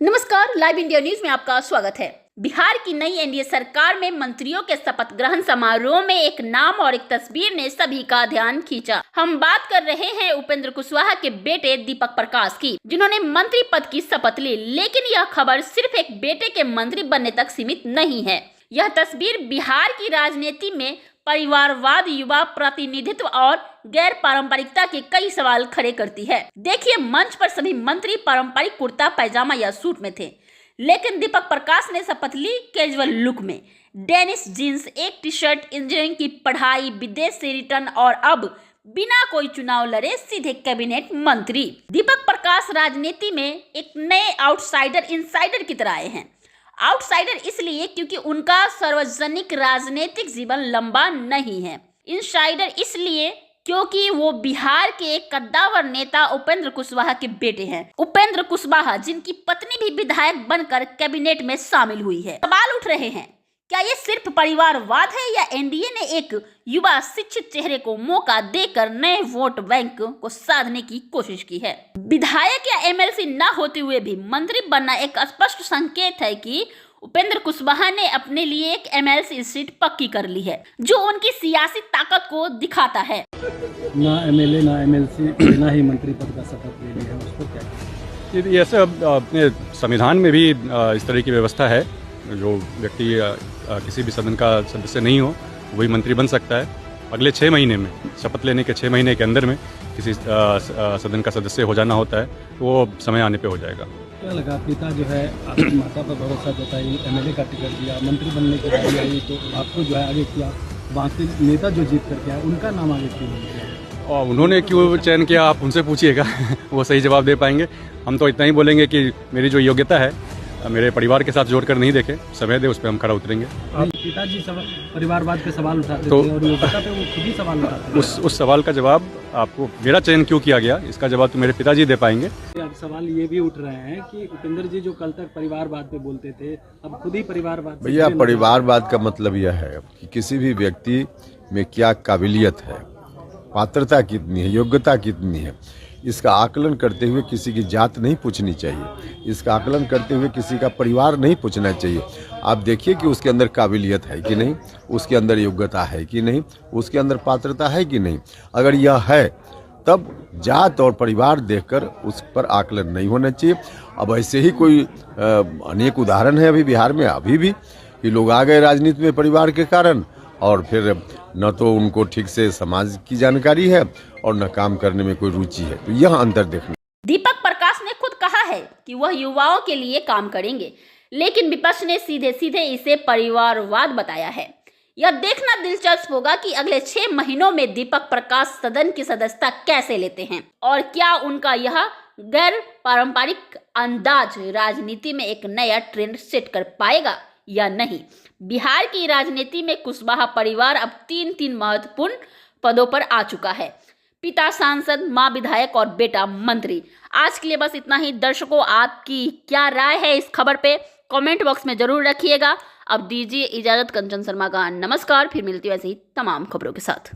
नमस्कार, live India news में आपका स्वागत है। बिहार की नई एनडीए सरकार में मंत्रियों के शपथ ग्रहण समारोह में एक नाम और एक तस्वीर ने सभी का ध्यान खींचा। हम बात कर रहे हैं उपेंद्र कुशवाहा के बेटे दीपक प्रकाश की, जिन्होंने मंत्री पद की शपथ ली। लेकिन यह खबर सिर्फ एक बेटे के मंत्री बनने तक सीमित नहीं है। यह तस्वीर बिहार की राजनीति में परिवारवाद, युवा प्रतिनिधित्व और गैर पारंपरिकता के कई सवाल खड़े करती है। देखिए, मंच पर सभी मंत्री पारंपरिक कुर्ता पैजामा या सूट में थे, लेकिन दीपक प्रकाश ने शपथ ली कैजुअल लुक में। डेनिस जींस, एक टी शर्ट, इंजीनियरिंग की पढ़ाई, विदेश से रिटर्न और अब बिना कोई चुनाव लड़े सीधे कैबिनेट मंत्री। दीपक प्रकाश राजनीति में एक नए आउटसाइडर इनसाइडर की तरह आए हैं। आउटसाइडर इसलिए क्योंकि उनका सार्वजनिक राजनीतिक जीवन लंबा नहीं है। इनसाइडर इसलिए क्योंकि वो बिहार के एक कद्दावर नेता उपेंद्र कुशवाहा के बेटे हैं। उपेंद्र कुशवाहा, जिनकी पत्नी भी विधायक बनकर कैबिनेट में शामिल हुई है। सवाल उठ रहे हैं, क्या ये सिर्फ परिवारवाद है या एनडीए ने एक युवा शिक्षित चेहरे को मौका देकर नए वोट बैंक को साधने की कोशिश की है? विधायक या एमएलसी न होते हुए भी मंत्री बनना एक स्पष्ट संकेत है कि उपेंद्र कुशवाहा ने अपने लिए एक एमएलसी सीट पक्की कर ली है, जो उनकी सियासी ताकत को दिखाता है। ना एमएलए ना एमएलसी ना ही मंत्री पद का शपथ ले लिया है, उसको क्या? ये ऐसे अपने संविधान में भी इस तरह की व्यवस्था है। जो व्यक्ति किसी भी सदन का सदस्य नहीं हो वही मंत्री बन सकता है। अगले 6 महीने में, शपथ लेने के 6 महीने के अंदर में किसी सदन का सदस्य हो जाना होता है, तो वो समय आने पे हो जाएगा। क्या लगा, पिता जो है आपकी माता पर भरोसा जताई, एमएलए का टिकट दिया, मंत्री बनने की बारी आई तो आपको जो है आगे किया, वहाँ के नेता जो जीत करके आए उनका नाम आगे क्यों नहीं किया? और उन्होंने क्यों चयन किया, आप उनसे पूछिएगा वो सही जवाब दे पाएंगे। हम तो इतना ही बोलेंगे कि मेरी जो योग्यता है मेरे परिवार के साथ जोड़कर नहीं देखे, समय दे, उस पर हम खड़ा उतरेंगे। पिताजी परिवारवाद के सवाल उठाते थे और योग्यता पे वो खुद ही सवाल उठाते थे। उस सवाल का जवाब आपको, मेरा चयन क्यों किया गया, इसका जवाब तो मेरे पिताजी दे पाएंगे। अब सवाल ये भी उठ रहे हैं कि उपेंद्र जी जो कल तक परिवारवाद पे बोलते थे, अब खुद ही परिवारवाद। भैया, परिवारवाद का मतलब यह है कि किसी भी व्यक्ति में क्या काबिलियत है, पात्रता कितनी है, योग्यता कितनी है, इसका आकलन करते हुए किसी की जात नहीं पूछनी चाहिए। इसका आकलन करते हुए किसी का परिवार नहीं पूछना चाहिए। आप देखिए कि उसके अंदर काबिलियत है कि नहीं, उसके अंदर योग्यता है कि नहीं, उसके अंदर पात्रता है कि नहीं। अगर यह है तब जात और परिवार देखकर उस पर आकलन नहीं होना चाहिए। अब ऐसे ही कोई अनेक उदाहरण है अभी बिहार में, अभी भी कि लोग आ गए राजनीति में परिवार के कारण, और फिर न तो उनको ठीक से समाज की जानकारी है और न काम करने में कोई रुचि है। तो यह अंतर देखना। दीपक प्रकाश ने खुद कहा है कि वह युवाओं के लिए काम करेंगे, लेकिन विपक्ष ने सीधे सीधे इसे परिवारवाद बताया है। यह देखना दिलचस्प होगा कि अगले 6 महीनों में दीपक प्रकाश सदन की सदस्यता कैसे लेते हैं और क्या उनका यह गैर पारंपरिक अंदाज राजनीति में एक नया ट्रेंड सेट कर पाएगा या नहीं। बिहार की राजनीति में कुशवाहा परिवार अब 3 महत्वपूर्ण पदों पर आ चुका है। पिता सांसद, मां विधायक और बेटा मंत्री। आज के लिए बस इतना ही। दर्शकों, आपकी क्या राय है इस खबर पे कमेंट बॉक्स में जरूर रखिएगा। अब दीजिए इजाजत। कंचन शर्मा का नमस्कार। फिर मिलती हूँ ऐसे ही तमाम खबरों के साथ।